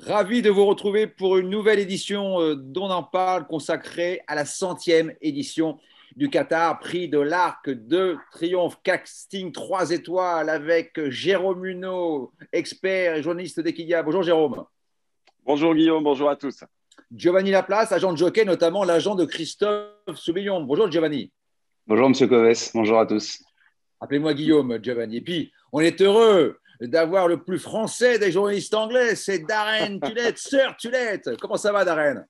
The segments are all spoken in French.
Ravi de vous retrouver pour une nouvelle édition d'On en parle consacrée à la 100e édition du Qatar, prix de l'Arc de Triomphe, casting 3 étoiles avec Jérôme Huneau, expert et journaliste d'Equidia. Bonjour Jérôme. Bonjour Guillaume, bonjour à tous. Giovanni Laplace, agent de jockey, notamment l'agent de Christophe Soubillon. Bonjour Giovanni. Bonjour Monsieur Coves, bonjour à tous. Appelez-moi Guillaume, Giovanni. Et puis, on est heureux d'avoir le plus français des journalistes anglais, c'est Darren Tulette, Sir Tulette. Comment ça va, Darren?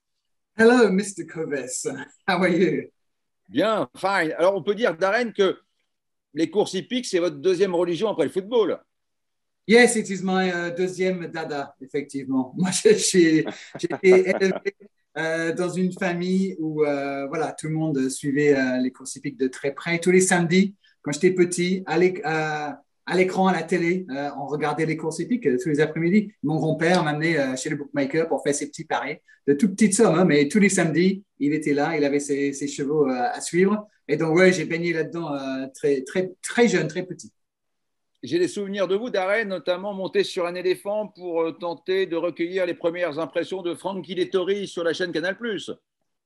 Hello, Mr. Coves. How are you? Bien, fine. Alors, on peut dire, Darren, que les courses hippiques, c'est votre deuxième religion après le football. Yes, it is my deuxième dada, effectivement. Moi, j'ai été élevé dans une famille où voilà, tout le monde suivait les courses hippiques de très près. Tous les samedis, quand j'étais petit, à l'écran, à la télé, on regardait les courses hippiques tous les après-midi. Mon grand-père m'amenait chez le bookmaker pour faire ses petits paris de toutes petites sommes, hein, mais tous les samedis, il était là, il avait ses chevaux à suivre. Et donc, ouais, j'ai baigné là-dedans très, très, très jeune, très petit. J'ai des souvenirs de vous, Darren, notamment monté sur un éléphant pour tenter de recueillir les premières impressions de Frankie Dettori sur la chaîne Canal+.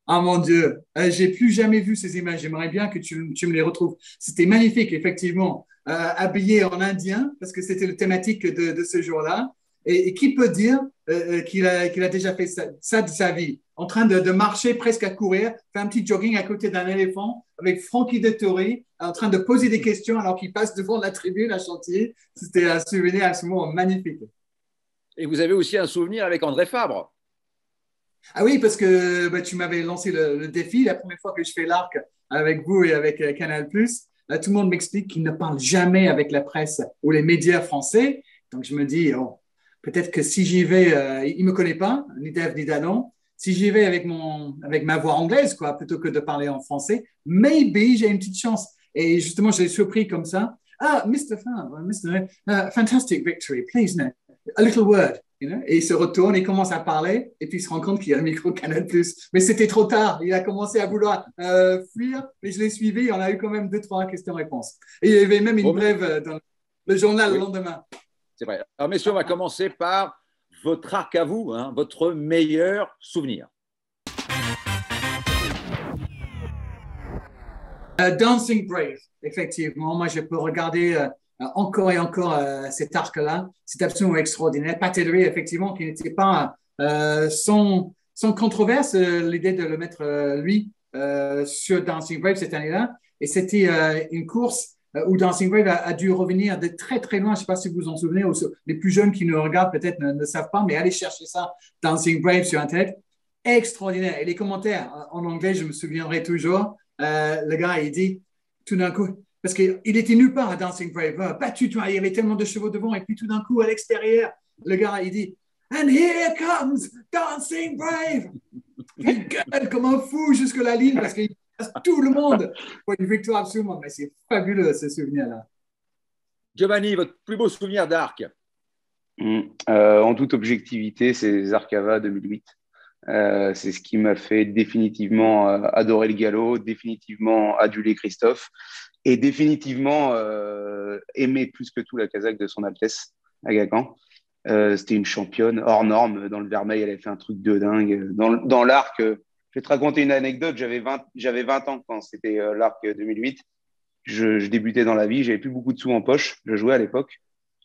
Ah mon Dieu, j'ai plus jamais vu ces images. J'aimerais bien que tu me les retrouves. C'était magnifique, effectivement, habillé en indien, parce que c'était le thématique de ce jour-là. Et qui peut dire qu'il a déjà fait ça de sa vie, en train de marcher presque à courir, faire un petit jogging à côté d'un éléphant, avec Frankie Dettori, en train de poser des questions alors qu'il passe devant la tribune à Chantilly. C'était un souvenir absolument magnifique. Et vous avez aussi un souvenir avec André Fabre. Ah oui, parce que tu m'avais lancé le défi la première fois que je fais l'arc avec vous et avec Canal+. Tout le monde m'explique qu'il ne parle jamais avec la presse ou les médias français. Donc, je me dis, oh, peut-être que si j'y vais, il ne me connaît pas, ni Dave ni Danon. Si j'y vais avec ma voix anglaise, quoi, plutôt que de parler en français, maybe j'ai une petite chance. Et justement, je l'ai surpris comme ça. Ah, Mr. Fabre, fantastic victory, please, no, a little word. You know? Et il se retourne, il commence à parler, et puis il se rend compte qu'il y a le micro Canal+. Mais c'était trop tard. Il a commencé à vouloir fuir, mais je l'ai suivi. On a eu quand même 2-3 questions-réponses. Et il y avait même une brève dans le journal le lendemain. C'est vrai. Alors, messieurs, on va commencer par votre arc à vous, hein, votre meilleur souvenir. Dancing Brave, effectivement. Moi, je peux regarder encore et encore cet arc-là. C'est absolument extraordinaire. Pat Ellery, effectivement, qui n'était pas sans controverse, l'idée de le mettre, lui, sur Dancing Brave cette année-là. Et c'était une course où Dancing Brave a dû revenir de très, très loin. Je ne sais pas si vous vous en souvenez, ou les plus jeunes qui nous regardent peut-être ne savent pas, mais allez chercher ça, Dancing Brave sur Internet. Extraordinaire. Et les commentaires en anglais, je me souviendrai toujours. Le gars, il dit tout d'un coup, parce qu'il était nulle part à Dancing Brave, battu, il y avait tellement de chevaux devant, et puis tout d'un coup, à l'extérieur, le gars, il dit And here comes Dancing Brave. Il gueule comme un fou jusque la ligne parce qu'il passe tout le monde pour une victoire absolument. Mais c'est fabuleux ce souvenir-là. Giovanni, votre plus beau souvenir d'arc? En toute objectivité, c'est Zarkava 2008. C'est ce qui m'a fait définitivement adorer le galop, définitivement aduler Christophe et définitivement aimer plus que tout la casaque de son Altesse Aga Khan. C'était une championne hors norme. Dans le Vermeil, elle avait fait un truc de dingue. Dans l'arc, je vais te raconter une anecdote. J'avais 20 ans quand c'était l'arc 2008. Je débutais dans la vie, j'avais plus beaucoup de sous en poche. Je jouais à l'époque.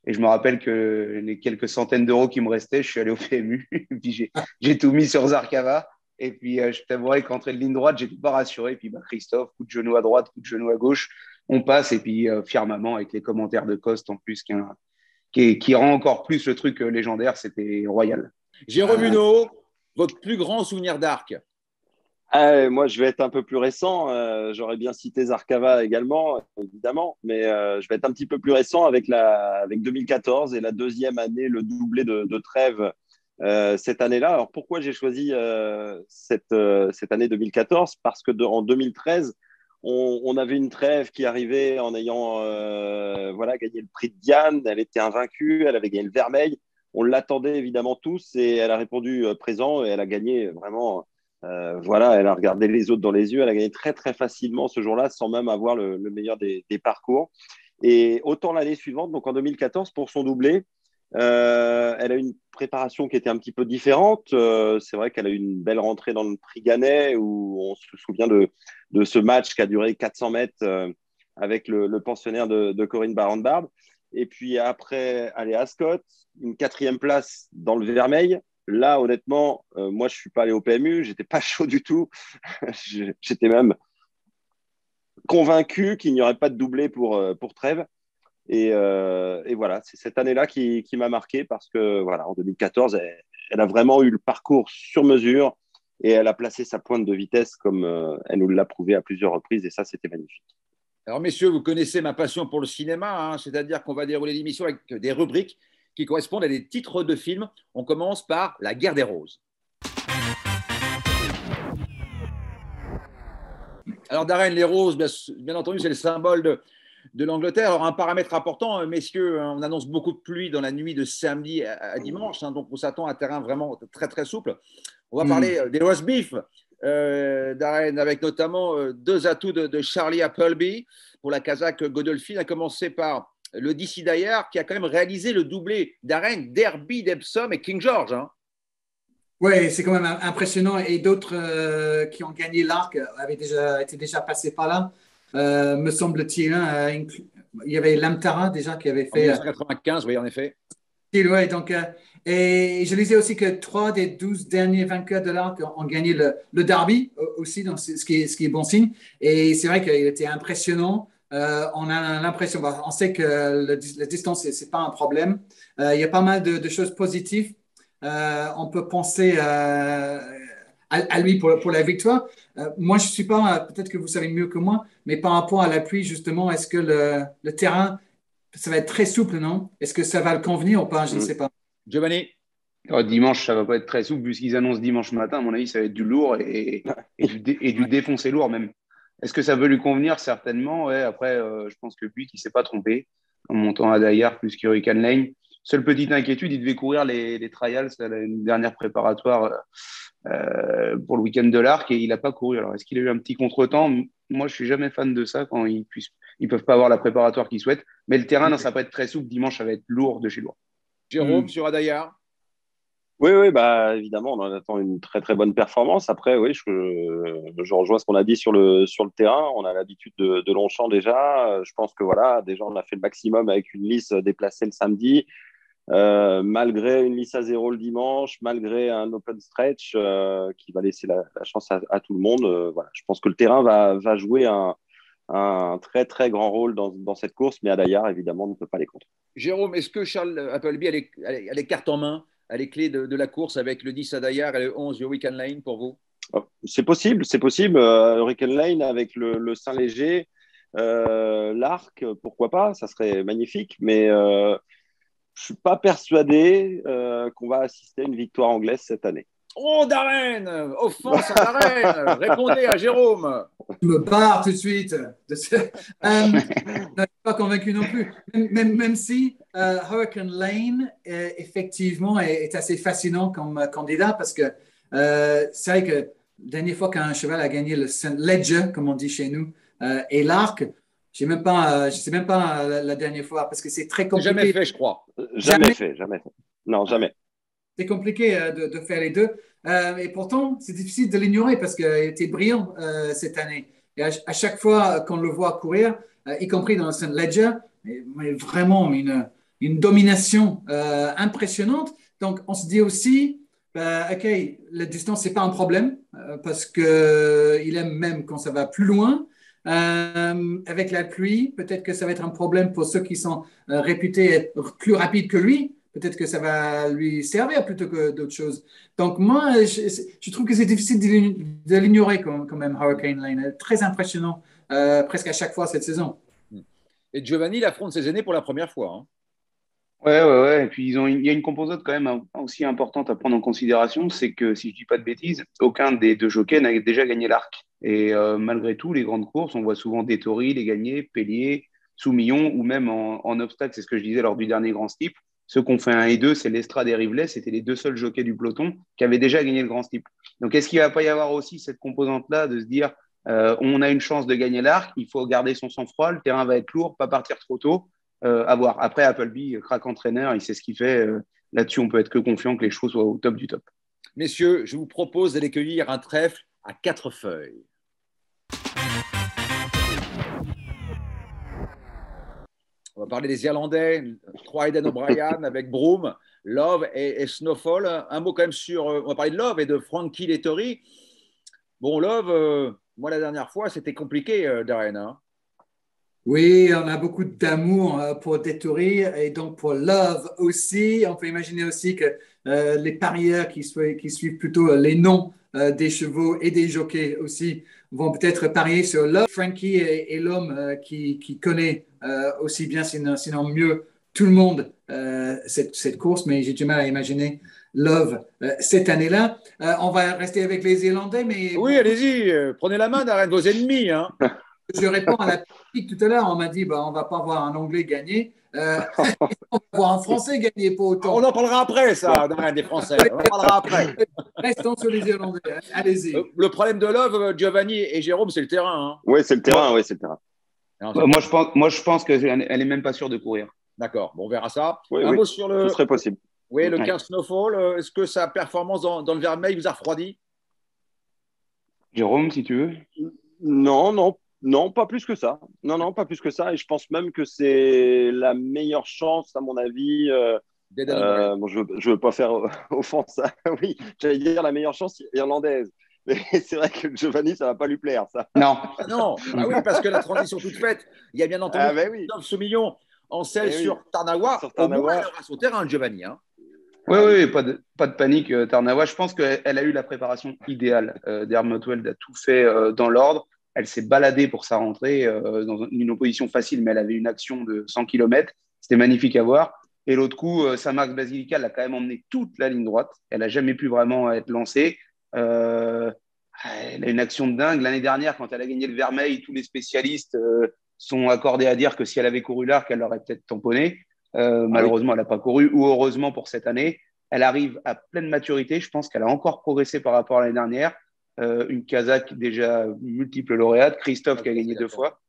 Et je me rappelle que les quelques centaines d'euros qui me restaient, je suis allé au PMU. Et puis j'ai tout mis sur Zarkava. Et puis je t'avouerai qu'entrée de ligne droite, j'étais pas rassuré. Et puis Christophe, coup de genou à droite, coup de genou à gauche. On passe. Et puis fièrement, avec les commentaires de Coste en plus, qui rend encore plus le truc légendaire, c'était royal. Jérôme Huneau, votre plus grand souvenir d'arc? Moi, je vais être un peu plus récent. J'aurais bien cité Zarkava également, évidemment, mais je vais être un petit peu plus récent avec 2014 et la deuxième année, le doublé de Trèves cette année-là. Alors, pourquoi j'ai choisi cette année 2014? Parce que en 2013, on avait une Trèves qui arrivait en ayant gagné le prix de Diane. Elle était invaincue, elle avait gagné le Vermeil. On l'attendait évidemment tous et elle a répondu présent et elle a gagné vraiment. Elle a regardé les autres dans les yeux. Elle a gagné très, très facilement ce jour-là sans même avoir le meilleur des parcours. Et autant l'année suivante, donc en 2014, pour son doublé, Elle a une préparation qui était un petit peu différente. C'est vrai qu'elle a eu une belle rentrée dans le Prix Gannet où on se souvient de ce match qui a duré 400 mètres avec le pensionnaire de Corinne Barrand-Bard. Et puis après, aller à Ascot, une 4e place dans le Vermeil. Là, honnêtement, moi, je ne suis pas allé au PMU, j'étais pas chaud du tout. J'étais même convaincu qu'il n'y aurait pas de doublé pour Trèves. Et voilà, c'est cette année-là qui m'a marqué parce que voilà, en 2014, elle a vraiment eu le parcours sur mesure et elle a placé sa pointe de vitesse comme elle nous l'a prouvé à plusieurs reprises et ça, c'était magnifique. Alors, messieurs, vous connaissez ma passion pour le cinéma, hein, c'est-à-dire qu'on va dérouler l'émission avec des rubriques qui correspondent à des titres de films. On commence par La Guerre des Roses. Alors, Darren, les roses, bien entendu, c'est le symbole de l'Angleterre. Alors, un paramètre important, messieurs, on annonce beaucoup de pluie dans la nuit de samedi à dimanche, hein, donc on s'attend à un terrain vraiment très, très souple. On va parler des roast beef, Darren, avec notamment 2 atouts de Charlie Appleby pour la Kazakh Godolphin, à commencer par le DC Dyer, qui a quand même réalisé le doublé Darren, Derby d'Epsom et King George. Hein. Oui, c'est quand même impressionnant. Et d'autres qui ont gagné l'arc avaient été déjà passés par là. Me semble-t-il, hein, il y avait Lamtara déjà qui avait En fait. 1995, oui, en effet. Ouais, donc, et je lisais aussi que 3 des 12 derniers vainqueurs de l'arc ont gagné le derby aussi, donc ce qui est bon signe. Et c'est vrai qu'il était impressionnant. On a l'impression, on sait que la distance, c'est pas un problème. Il y a pas mal de choses positives. On peut penser à lui pour la victoire. Moi, je ne suis pas, peut-être que vous savez mieux que moi, mais par rapport à la pluie, justement, est-ce que le terrain, ça va être très souple, non? Est-ce que ça va le convenir ou pas? Je ne sais pas. Giovanni? Dimanche, ça va pas être très souple, puisqu'ils annoncent dimanche matin. À mon avis, ça va être du lourd et du défoncé lourd même. Est-ce que ça veut lui convenir? Certainement. Ouais. Après, je pense que Buick, il ne s'est pas trompé en montant à Dayar plus qu'Hurricane Lane. Seule petite inquiétude, il devait courir les trials, une dernière préparatoire pour le week-end de l'Arc et il n'a pas couru. Alors, est-ce qu'il a eu un petit contretemps? Moi, je suis jamais fan de ça quand ils peuvent pas avoir la préparatoire qu'ils souhaitent. Mais le terrain, non, ça va pas être très souple. Dimanche, ça va être lourd de chez lourd. Jérôme, sur Adayar? Oui, bah, évidemment, on en attend une très très bonne performance. Après, oui, je rejoins ce qu'on a dit sur le terrain. On a l'habitude de Longchamp déjà. Je pense que voilà, déjà, on a fait le maximum avec une liste déplacée le samedi. Malgré une liste à 0 le dimanche, malgré un open stretch qui va laisser la chance à tout le monde, voilà, je pense que le terrain va jouer un très très grand rôle dans cette course, mais Adayar, évidemment, ne peut pas les contre. Jérôme, est-ce que Charles Appleby a les cartes en main, a les clés de la course avec le 10 Adayar et le 11 Hurricane Lane pour vous? C'est possible. Hurricane Lane avec le Saint-Léger, l'arc, pourquoi pas, ça serait magnifique, mais je suis pas persuadé qu'on va assister à une victoire anglaise cette année. Oh, Darren! Offense à Darren! Répondez à Jérôme! Je me barre tout de suite. Je ne suis pas convaincu non plus. Même si Hurricane Lane, effectivement, est assez fascinant comme candidat parce que c'est vrai que la dernière fois qu'un cheval a gagné le St. Ledger, comme on dit chez nous, et l'arc, je ne sais même pas la dernière fois parce que c'est très compliqué. Jamais fait, je crois. Jamais fait. Non, jamais. C'est compliqué de faire les deux. Et pourtant, c'est difficile de l'ignorer parce qu'il était brillant cette année. Et à chaque fois qu'on le voit courir, y compris dans le St. Ledger, mais vraiment une domination impressionnante. Donc, on se dit aussi, OK, la distance, ce n'est pas un problème parce qu'il aime même quand ça va plus loin. Avec la pluie, peut-être que ça va être un problème pour ceux qui sont réputés être plus rapides que lui. Peut-être que ça va lui servir plutôt que d'autres choses. Donc, moi, je trouve que c'est difficile de l'ignorer quand même, Hurricane Lane. Très impressionnant, presque à chaque fois cette saison. Et Giovanni, il affronte ses aînés pour la première fois. Hein. Ouais. Et puis, il y a une composante quand même aussi importante à prendre en considération, c'est que, si je dis pas de bêtises, aucun des 2 jockeys n'a déjà gagné l'arc. Et malgré tout, les grandes courses, on voit souvent Dettori les gagner, Pellier, Soumillon, ou même en obstacle, c'est ce que je disais lors du dernier Grand Steeple. Ceux qui ont fait 1 et 2, c'est l'Estrade et Rivlet, c'était les 2 seuls jockeys du peloton qui avaient déjà gagné le Grand Steeple. Donc, est-ce qu'il ne va pas y avoir aussi cette composante-là de se dire on a une chance de gagner l'arc, il faut garder son sang-froid, le terrain va être lourd, pas partir trop tôt À voir. Après, Appleby, crack entraîneur, il sait ce qu'il fait. Là-dessus, on peut être que confiant que les chevaux soient au top du top. Messieurs, je vous propose d'aller cueillir un trèfle à 4 feuilles. On va parler des Irlandais, Tryden O'Brien avec Broome, Love et Snowfall. Un mot quand même sur, on va parler de Love et de Frankie Lettori. Bon, Love, moi la dernière fois, c'était compliqué, Darren. Hein. Oui, on a beaucoup d'amour pour Dettori et donc pour Love aussi. On peut imaginer aussi que les parieurs qui suivent plutôt les noms des chevaux et des jockeys aussi vont peut-être parier sur Love. Frankie est l'homme qui connaît aussi bien, sinon mieux, tout le monde cette course, mais j'ai du mal à imaginer Love cette année-là. On va rester avec les Irlandais, mais oui, allez-y, prenez la main, Darren, vos ennemis. Hein. je réponds à la critique tout à l'heure. On m'a dit, bah, on ne va pas voir un Anglais gagner. On va voir un Français gagner, pas autant. On en parlera après, ça, Darren, des Français. On en parlera après. Restons sur les Irlandais. Allez-y. Le problème de Love, Giovanni et Jérôme, c'est le terrain. Hein. Oui, c'est le terrain. Oui, c'est le terrain. Non, moi, je pense qu'elle n'est même pas sûre de courir. D'accord, bon, on verra ça. Oui, un mot sur ce serait possible. Oui, le 15 Snowfall. Est-ce que sa performance dans le Vermeil vous a refroidi? Jérôme, si tu veux. Non, pas plus que ça. Non, pas plus que ça. Et je pense même que c'est la meilleure chance, à mon avis. Bon, je veux pas faire offense à… Oui, j'allais dire la meilleure chance irlandaise. Mais c'est vrai que Giovanni, ça va pas lui plaire, ça. Non. Non, ah oui, parce que la transition toute faite, il y a bien entendu ce million en selle sur Tarnawa. Au moins, elle aura son terrain, Giovanni. Hein. Oui, pas de panique, Tarnawa. Je pense qu'elle a eu la préparation idéale. Dermot Weld a tout fait dans l'ordre. Elle s'est baladée pour sa rentrée dans une opposition facile, mais elle avait une action de 100 km. C'était magnifique à voir. Et l'autre coup, sa marque Basilica l'a quand même emmené toute la ligne droite. Elle n'a jamais pu vraiment être lancée. Elle a une action de dingue. L'année dernière, quand elle a gagné le Vermeil, tous les spécialistes sont accordés à dire que si elle avait couru l'arc, elle aurait peut-être tamponné. Malheureusement, elle n'a pas couru, ou heureusement pour cette année. Elle arrive à pleine maturité. Je pense qu'elle a encore progressé par rapport à l'année dernière. Une Kazakh déjà multiple lauréate, Christophe qui a gagné 2 fois.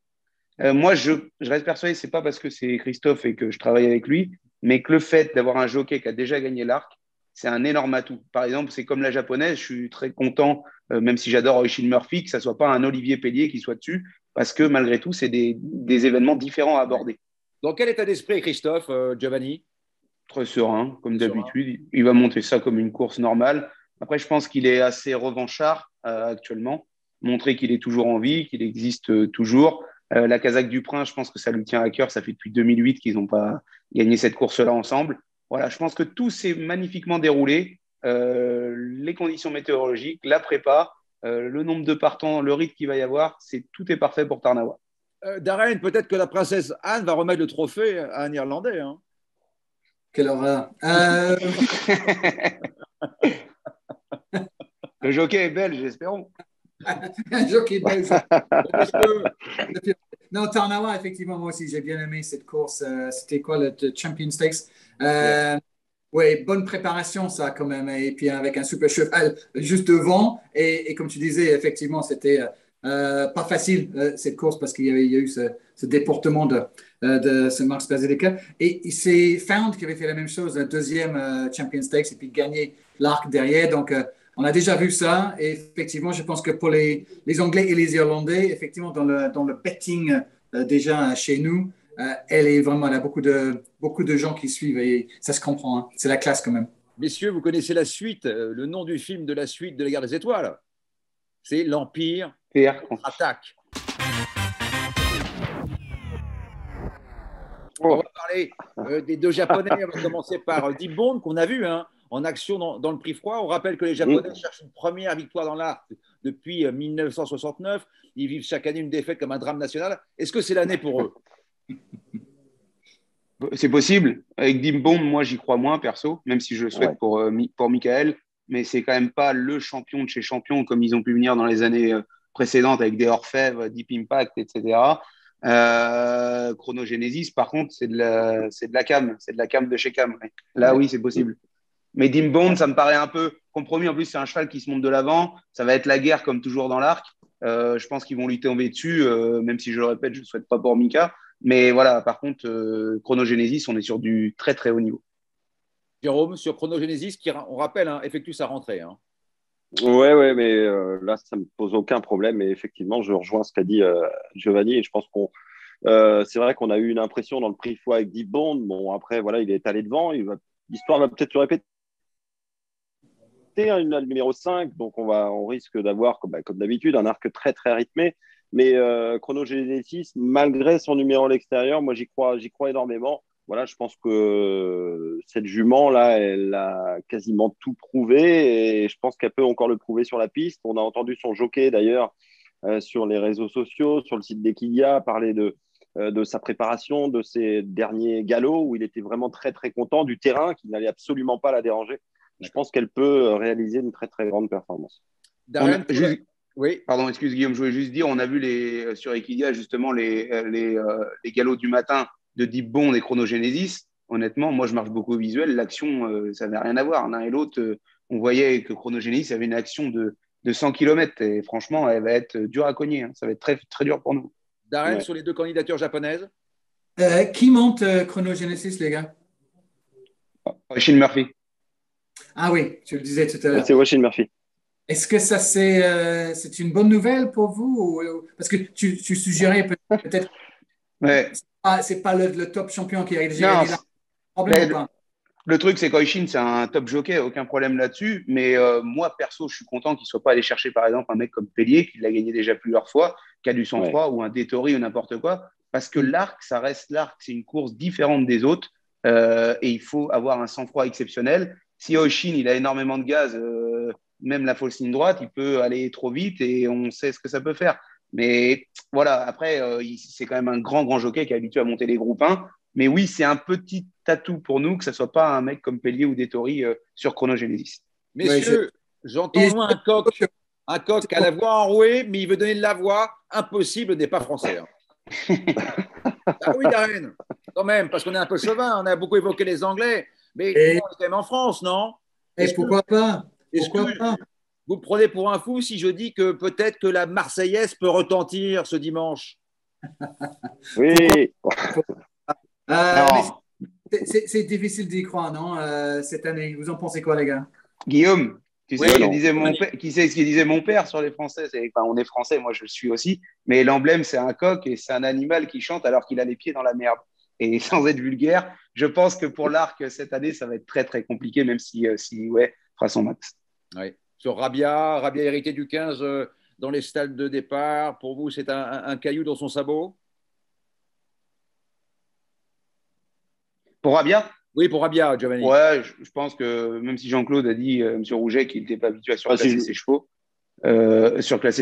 Moi, je reste persuadé, c'est pas parce que c'est Christophe et que je travaille avec lui, mais que le fait d'avoir un jockey qui a déjà gagné l'arc, c'est un énorme atout. Par exemple, c'est comme la japonaise, je suis très content, même si j'adore Oisin Murphy, que ça soit pas un Olivier Pellier qui soit dessus, parce que malgré tout, c'est des événements différents à aborder. Dans quel état d'esprit, Christophe, Giovanni? Très serein, comme d'habitude. Il va monter ça comme une course normale. Après, je pense qu'il est assez revanchard actuellement, montrer qu'il est toujours en vie, qu'il existe toujours. La Kazakh du Prince, je pense que ça lui tient à cœur. Ça fait depuis 2008 qu'ils n'ont pas gagné cette course-là ensemble. Voilà, je pense que tout s'est magnifiquement déroulé. Les conditions météorologiques, la prépa, le nombre de partants, le rythme qu'il va y avoir, tout est parfait pour Tarnawa. Darren, peut-être que la princesse Anne va remettre le trophée à un Irlandais. Hein. Quelle horreur. Le jockey est belge, espérons. Un jockey belge. Non, Tarnawa, effectivement, moi aussi, j'ai bien aimé cette course. C'était quoi, le Champion Stakes? Oui, bonne préparation, ça, quand même. Et puis, avec un super cheval juste devant. Et comme tu disais, effectivement, c'était pas facile, cette course, parce qu'il y a eu ce déportement de ce Marks Basilica. Et c'est Found qui avait fait la même chose, le deuxième Champion Stakes, et puis gagné l'arc derrière. Donc, on a déjà vu ça. Et effectivement, je pense que pour les Anglais et les Irlandais, effectivement, dans le betting déjà chez nous, elle est vraiment, elle a beaucoup de gens qui suivent et ça se comprend. Hein. C'est la classe quand même. Messieurs, vous connaissez la suite, le nom du film de la suite de la Guerre des Étoiles. C'est l'Empire contre-attaque. On va parler des 2 Japonais. On va commencer par Deep Bond qu'on a vu en action dans le prix froid. On rappelle que les Japonais cherchent une première victoire dans l'arc depuis 1969. Ils vivent chaque année une défaite comme un drame national. Est-ce que c'est l'année pour eux? C'est possible. Avec Dimbond, moi, j'y crois moins, perso, même si je le souhaite pour Michael. Mais c'est quand même pas le champion de chez champions comme ils ont pu venir dans les années précédentes avec des Orfèvres, Deep Impact, etc. Chronogenesis, par contre, c'est de la cam. C'est de la cam de chez cam. Ouais. Là, oui, c'est possible. Mais Dimbond, ça me paraît un peu compromis. En plus, c'est un cheval qui se monte de l'avant. Ça va être la guerre comme toujours dans l'arc. Je pense qu'ils vont lui tomber dessus, même si je le répète, je ne souhaite pas pour Mika. Mais voilà, par contre, Chronogenesis, on est sur du très très haut niveau. Jérôme, sur Chronogenesis, qui, on rappelle, hein, effectue sa rentrée. Hein. Ouais, mais là, ça me pose aucun problème. Et effectivement, je rejoins ce qu'a dit Giovanni. Et je pense qu'on, c'est vrai qu'on a eu une impression dans le prix fois avec Deep Bond. Bon, après, voilà, il est allé devant. L'histoire va peut-être se répéter. Une numéro 5, donc on risque d'avoir, comme d'habitude, un arc très très rythmé. Mais Chronogenesis, malgré son numéro à l'extérieur, moi j'y crois énormément. Voilà, je pense que cette jument là, elle a quasiment tout prouvé et je pense qu'elle peut encore le prouver sur la piste. On a entendu son jockey d'ailleurs sur les réseaux sociaux, sur le site d'Equidia, parler de sa préparation, de ses derniers galops où il était vraiment très très content du terrain, qui n'allait absolument pas la déranger. Je pense qu'elle peut réaliser une très très grande performance. Darren, oui. Pardon, excuse Guillaume, je voulais juste dire, on a vu sur Equidia justement les galops du matin de Deep Bond et Chronogenesis. Honnêtement, moi je marche beaucoup au visuel, l'action, ça n'a rien à voir. L'un et l'autre, on voyait que Chronogenesis avait une action de 100 km et franchement, elle va être dure à cogner. Hein. Ça va être très, très dur pour nous. Darren, sur les deux candidatures japonaises. Qui monte Chronogenesis, les gars? Oisin Murphy. Ah oui, tu le disais tout à l'heure. C'est Oisin Murphy. Est-ce que ça c'est une bonne nouvelle pour vous parce que tu suggérais peut-être Ouais. c'est pas le top champion qui a déjà gagné là. Problème ou pas? Le truc, c'est qu'Oisin, c'est un top jockey, aucun problème là-dessus. Mais moi, perso, je suis content qu'il ne soit pas allé chercher, par exemple, un mec comme Pellier, qui l'a gagné déjà plusieurs fois, qui a du sang-froid, ou un Dettori ou n'importe quoi. Parce que l'arc, ça reste l'arc. C'est une course différente des autres. Et il faut avoir un sang-froid exceptionnel. Si Oisin, il a énormément de gaz, même la fausse ligne droite, il peut aller trop vite et on sait ce que ça peut faire. Mais voilà, après, c'est quand même un grand, grand jockey qui est habitué à monter les groupes 1. Mais oui, c'est un petit atout pour nous que ce ne soit pas un mec comme Pellier ou Dettori sur Chronogenesis. Messieurs, j'entends loin un coq à la voix enrouée, mais il veut donner de la voix. Impossible n'est pas français. Hein. Ah oui, Darren, quand même, parce qu'on est un peu chauvin, on a beaucoup évoqué les Anglais, mais on est quand même en France, non? Et pourquoi pas? Vous me prenez pour un fou si je dis que peut-être que la Marseillaise peut retentir ce dimanche? Oui. C'est difficile d'y croire, non, cette année. Vous en pensez quoi, les gars? Guillaume, tu sais Oui, ce que disait mon père, qui sait ce qu'il disait mon père sur les Français? Enfin, on est Français, moi je le suis aussi, mais l'emblème c'est un coq et c'est un animal qui chante alors qu'il a les pieds dans la merde. Et sans être vulgaire, je pense que pour l'arc cette année, ça va être très très compliqué, même si ouais, fera son max. Oui. Sur Rabia hérité du 15 dans les stades de départ, pour vous c'est un caillou dans son sabot? Pour Rabia? Oui, pour Rabia, Giovanni. Ouais, je pense que même si Jean-Claude a dit, M. Rouget, qu'il n'était pas habitué à surclasser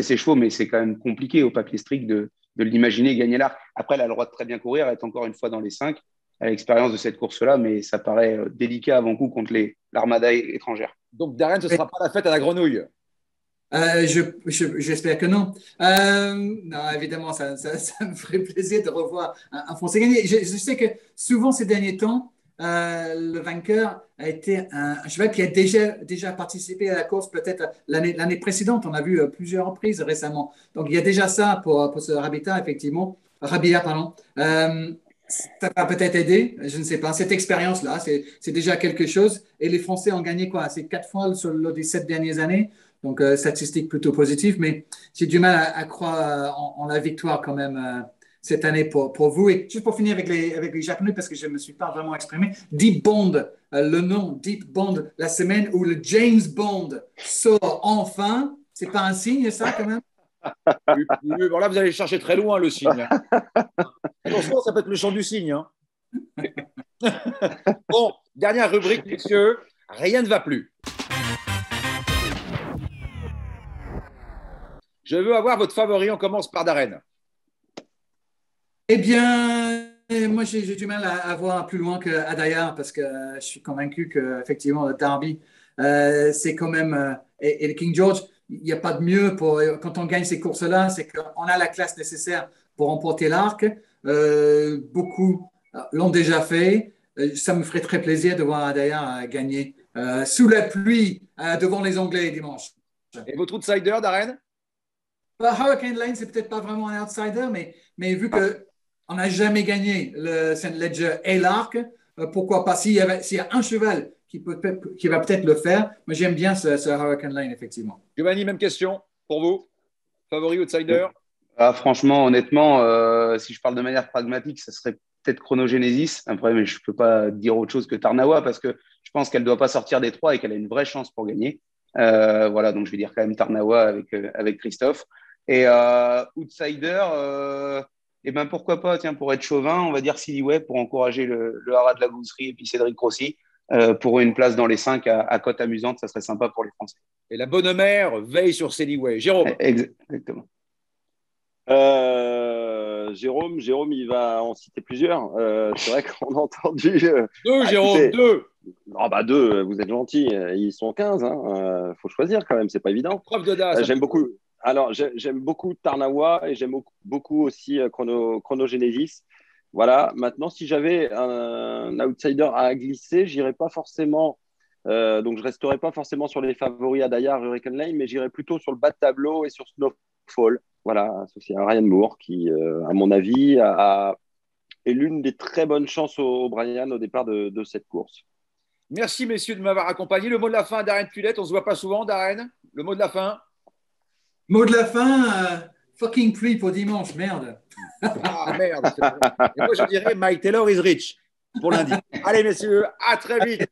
ses chevaux, mais c'est quand même compliqué au papier strict de l'imaginer gagner l'arc. Après, elle a le droit de très bien courir, être encore une fois dans les 5 à l'expérience de cette course-là, mais ça paraît délicat avant coup contre l'armada étrangère. Donc, Darren, ce ne sera pas la fête à la grenouille? J'espère que non. Non, évidemment, ça me ferait plaisir de revoir un Français gagner. Je sais que souvent ces derniers temps, le vainqueur a été un cheval qui a déjà participé à la course peut-être l'année précédente. On a vu plusieurs reprises récemment. Donc, il y a déjà ça pour ce Rabia, pardon. Ça va peut-être aider, je ne sais pas. Cette expérience-là, c'est déjà quelque chose. Et les Français ont gagné quoi? C'est 4 fois sur les 7 dernières années. Donc, statistique plutôt positive. Mais j'ai du mal à croire en la victoire quand même cette année pour vous. Et juste pour finir avec les Japonais, parce que je ne me suis pas vraiment exprimé, Deep Bond, le nom Deep Bond, la semaine où le James Bond sort enfin, c'est pas un signe ça quand même? Bon, là, vous allez chercher très loin le signe. Attention, ça peut être le chant du cygne. Hein. Bon, dernière rubrique, messieurs. Rien ne va plus. Je veux avoir votre favori. On commence par Darren. Eh bien, moi, j'ai du mal à voir plus loin que Adayar parce que je suis convaincu qu'effectivement, le Derby, c'est quand même. Et le King George, il n'y a pas de mieux quand on gagne ces courses-là, c'est qu'on a la classe nécessaire pour remporter l'arc. Beaucoup l'ont déjà fait. Ça me ferait très plaisir de voir Adayar gagner sous la pluie devant les Anglais dimanche. Et votre outsider, Darren? Hurricane Lane, c'est peut-être pas vraiment un outsider, mais vu qu'on n'a jamais gagné le St. Ledger et l'Arc, pourquoi pas? S'il y a un cheval qui va peut-être le faire, moi j'aime bien ce Hurricane Lane, effectivement. Giovanni, même question pour vous. Favori outsider? Ah, franchement, honnêtement, si je parle de manière pragmatique, ça serait peut-être Chronogenesis. Après, mais je ne peux pas dire autre chose que Tarnawa parce que je pense qu'elle ne doit pas sortir des trois et qu'elle a une vraie chance pour gagner. Voilà, donc je vais dire quand même Tarnawa avec Christophe. Et outsider, et ben pourquoi pas, tiens, pour être chauvin, on va dire Silly Way pour encourager le haras de la Gousserie et puis Cédric Rossi pour une place dans les 5 à cote amusante, ça serait sympa pour les Français. Et la bonne mère veille sur Céliway. Jérôme? Exactement. Jérôme, il va en citer plusieurs. C'est vrai qu'on a entendu. Deux, Jérôme, deux. Ah bah deux, vous êtes gentils. Ils sont 15. Faut choisir quand même, c'est pas évident. Preuve d'audace. J'aime beaucoup. Alors, j'aime beaucoup Tarnawa et j'aime beaucoup aussi Chronogenesis. Voilà. Maintenant, si j'avais un outsider à glisser, j'irais pas forcément. Donc, je resterai pas forcément sur les favoris à Dayar, Hurricane Lane, mais j'irais plutôt sur le bas de tableau et sur Snowfall. Voilà, associé à Ryan Moore, qui, à mon avis, est l'une des très bonnes chances au Brian au départ de cette course. Merci, messieurs, de m'avoir accompagné. Le mot de la fin, Darren Pulette. On ne se voit pas souvent, Darren. Le mot de la fin. Mot de la fin, fucking pluie pour dimanche, merde. Ah, merde. Et moi, je dirais Mike Taylor is rich pour lundi. Allez, messieurs, à très vite.